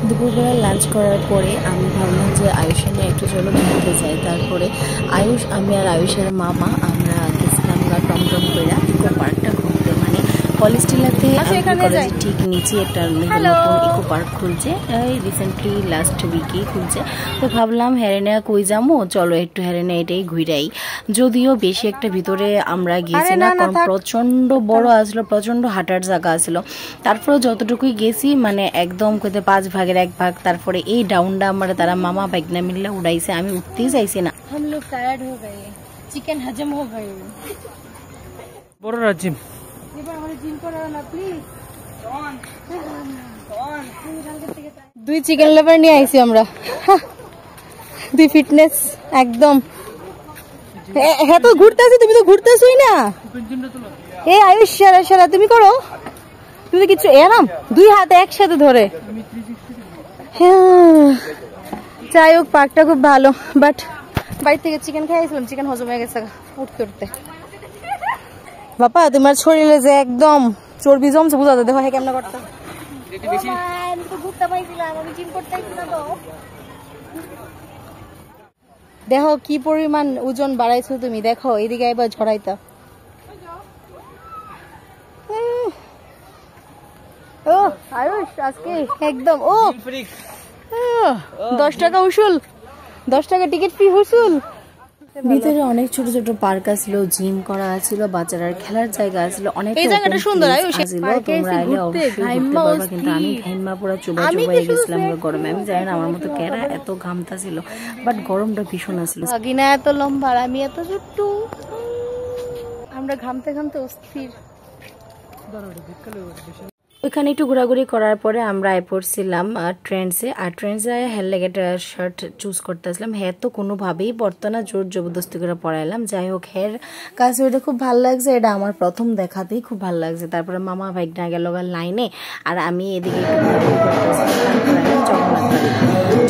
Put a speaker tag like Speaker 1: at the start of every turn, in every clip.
Speaker 1: দুপুরবেলা লাঞ্চ করার পরে আমি ভাবলাম যে আয়ুষের নিয়ে একটু চলো ঘুরতে যাই। তারপরে আমি আর আয়ুষের মামা আমরা গেছিলাম টমটম করে ইকো পার্কটা ঘুরতে। মানে কলেজ টিলাতে কলেজের ঠিক নিচে একটা নতুন ইকো পার্ক খুলছে, রিসেন্টলি লাস্ট উইকেই খুলছে। তো ভাবলাম হেরেনা কই যাবো, চলো একটু হেরেনা এটাই ঘুরাই। যদিও বেশি একটা ভিতরে আমরা গেছি না, কারণ প্রচন্ড বড় আসলো, প্রচন্ড হাঁটার জায়গা আসলো। তারপরে যতটুকুই গেছি মানে একদম কোথায় 5 ভাগের 1 ভাগ। তারপরে এই ডাউনটা আমার তারা মামা বাইকনা মিললে উড়াইছে, আমি উঠতেই চাইছি না।
Speaker 2: हम लोग टायर्ड हो गए, चिकन हजम हो गए।
Speaker 3: বড় জিম
Speaker 2: এবার আমাদের জিম করাও না প্লিজ। দুই চিকেন লেভার নিয়ে আইছি আমরা, দুই ফিটনেস একদম। হ্যাঁ তো ঘুরতেছি, তুমি তো ঘুরতেছই না। এ আয়ুষ সারা সারা তুমি করো, তুমি তো কিছু এরাম দুই হাতে একসাথে ধরে। হ্যাঁ যাই হোক পার্কটা খুব ভালো, বাট বাড়ি থেকে চিকেন খাইছিলাম, চিকেন হজম হয়ে গেছে উঠতে উঠতে। বাবা তোমার শরীরে যে একদম চর্বি জমছে বুঝাতে, দেখো হ্যাঁ কেমন করতে। দেখো কি পরিমাণ ওজন বাড়াইছো তুমি, দেখো এদিকে এবার ঝরাইতা। ও আয়ুষ আজকে একদম 10 টাকা উসুল, 10 টাকা টিকিট ফি উসুল।
Speaker 1: ভিতরে অনেক ছোট ছোট পার্ক আছিল, জিম করা আছিল, বাচ্চাদের খেলার জায়গা আছিল, অনেক
Speaker 2: এই জায়গাটা সুন্দর।
Speaker 1: তোমরা আইলে অবশ্যই ঘুরতে পারবা। কিন্তু আমি ঘাইমা পুরো চুবাই গেছিলাম গরমে। আমি জানি না আমার মতো কেরা এত ঘামতা ছিল, বাট গরমটা ভীষণ আছিল।
Speaker 2: আগিনা এত লম্বা আর আমি এত ছোট্ট, আমরা ঘামতে ঘামতে অস্থির।
Speaker 1: ওইখানে একটু ঘোরাঘুরি করার পরে আমরা পড়ছিলাম ট্রেন্ডসে। আর ট্রেন্ডসে হেয়ার লেগে একটা শার্ট চুজ করতে আসলাম। হেয়ার তো কোনোভাবেই পড়তো না, জোর জবরদস্তি করে পড়াইলাম। যাই হোক হেয়ার কাছে ওইটা খুব ভালো লাগছে, এটা আমার প্রথম দেখাতেই খুব ভালো লাগছে। তারপরে মামা ভাইগনা গেল লাইনে, আর আমি এদিকে একটু ঘোরাঘুরি করতেছি।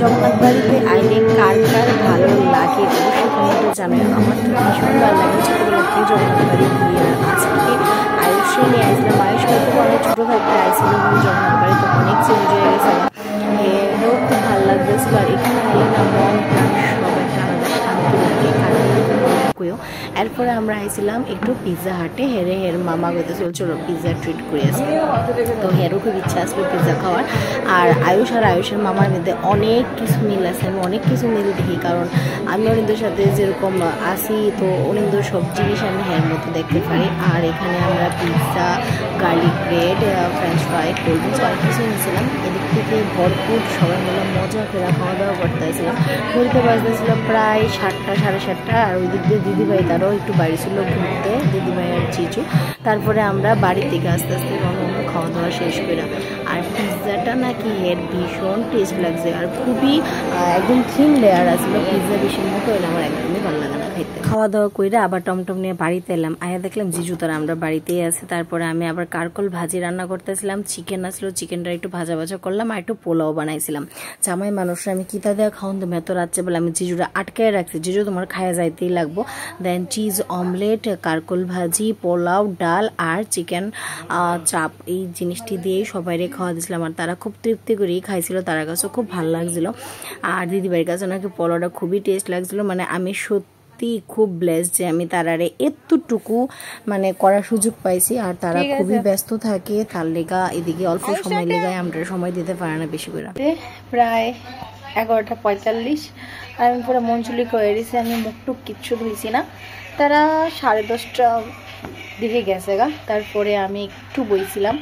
Speaker 1: জগন্নাথ বাড়িতে আইলে কার কার ভালো লাগে অবশ্যই কমেন্টে জানাই। আমার তো ভীষণ ভালো লাগে, ছোটবেলা থেকে জগন্নাথ বাড়ি ঘুরি। আর আজকে আয়ুষে নিয়ে আসলাম, আয়ুষ কিন্তু অনেক ছোটো থাকতে আইছিল জগন্নাথ বাড়ি, তো অনেক চেঞ্জ হয়ে গেছে, এরও খুব ভালো লাগতেছিল। আর এখানে আইলে না মন প্রাণ সব একটা আলাদা শান্তি লাগে। এরপরে আমরা আইছিলাম একটু পিৎজা হাটে। হের মামা কইতেছিল চলো পিৎজা ট্রিট করে আসি, তো হেরও খুব ইচ্ছা আসলো পিৎজা খাওয়ার। আর আয়ুষের মামার মধ্যে অনেক কিছু মিল আছে, আমি অনেক কিছু মিল দেখি, কারণ আমি অনিন্দর সাথে যেরকম আসি, তো অনিন্দর সব জিনিস আমি হের মতো দেখতে পারি। আর এখানে আমরা pizza, garlic bread, French fry, cold drinks অনেক কিছু নিয়েছিলাম। এদিক থেকে ভরপুর সবাই মিলে মজা করে খাওয়া দাওয়া করতে আসছিলাম। ঘুরতে বাজতেছিল প্রায় 7টা 7:30। আর ওই দিক দিয়ে দিদিভাই তারাও একটু বাড়ি ছিল ঘুরতে, দিদিভাই আর চিচু। তারপরে আমরা বাড়ি থেকে আস্তে আস্তে অন্য খাওয়া দাওয়া শেষ করে। আর পিৎজাটা নাকি এর ভীষণ টেস্ট লাগছে, আর খুবই একদম থিন লেয়ার আসলো। পিৎজা বেশির মতো হলে আমার একদমই ভালো লাগে না খাইতে। খাওয়া দাওয়া করে আবার টমটম নিয়ে বাড়িতে এলাম। আয়া দেখলাম জিজু তারা আমরা বাড়িতেই আছে। তারপরে আমি আবার কারকল ভাজি রান্না করতেছিলাম, চিকেন আসলো, চিকেনটা একটু ভাজা ভাজা করলাম, আর একটু পোলাও বানাইছিলাম। জামাই মানুষরা আমি কিতা দেওয়া খাওয়ান তো এত রাত্রে বলে আমি জিজুরা আটকায় রাখছি, জিজু তোমার খায়া যাইতেই লাগবো। দেন চিজ অমলেট, কারকল ভাজি, পোলাও, ডাল আর চিকেন চাপ, এই জিনিসটি দিয়েই সবাই খাওয়া দিয়েছিলাম। আর তারা খুব তৃপ্তি করেই খাইছিল, তার কাছেও খুব ভালো লাগছিল। আর দিদিবাড়ির কাছে নাকি পোলাওটা খুবই টেস্ট লাগছিল। মানে আমি সত্যি খুব ব্লেসড যে আমি তারারে এতটুকু মানে করার সুযোগ পাইছি। আর তারা খুবই ব্যস্ত থাকে, তার লেগা এদিকে অল্প সময় লেগায় আমরা সময় দিতে পারে না বেশি করে।
Speaker 2: প্রায় 11:45 আর আমি পুরো মঞ্জুলি করে দিয়েছি, আমি মুখটুক কিচ্ছু ধুইছি না। তারা 10:30 দিকে গেছে গা। তারপরে আমি একটু বইছিলাম,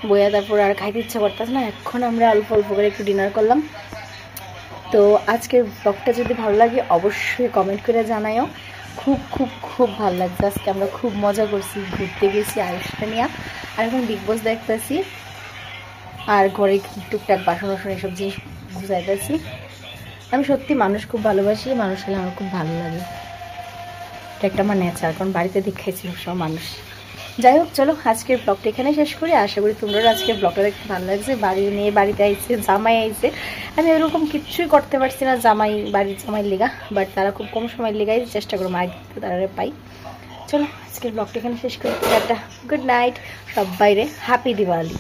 Speaker 2: বইয়া তারপরে আর খাইতে ইচ্ছা করতেছে না। এখন আমরা অল্প অল্প করে একটু ডিনার করলাম। তো আজকের ব্লগটা যদি ভালো লাগে অবশ্যই কমেন্ট করে জানাইও। খুব খুব খুব ভালো লাগছে, আজকে আমরা খুব মজা করছি, ঘুরতে গেছি আয়ুষটা নিয়ে। আর এখন বিগ বস দেখতেছি, আর ঘরে টুকটাক বাসন বাসন এসব জিনিস বুঝাইতেছি। আমি সত্যি মানুষ খুব ভালোবাসি, মানুষ হলে আমার খুব ভালো লাগে, এটা একটা আমার নেচার, কারণ বাড়িতে দেখাইছিল সব মানুষ। যাই হোক চলো আজকের ব্লগটা এখানে শেষ করি। আশা করি তোমরা আজকের ব্লগটা দেখতে ভালো লাগছে। বাড়ি নিয়ে বাড়িতে আইছে, জামাই আইছে, আমি এরকম কিচ্ছুই করতে পারছি না বাড়ির জামাই লেগা, বাট তারা খুব কম সময় লেগাই চেষ্টা করবো মায়ের দিতে তারা পাই। চলো আজকের ব্লগটা এখানে শেষ করি, একটা গুড নাইট সব বাইরে, হ্যাপি দিওয়ালি।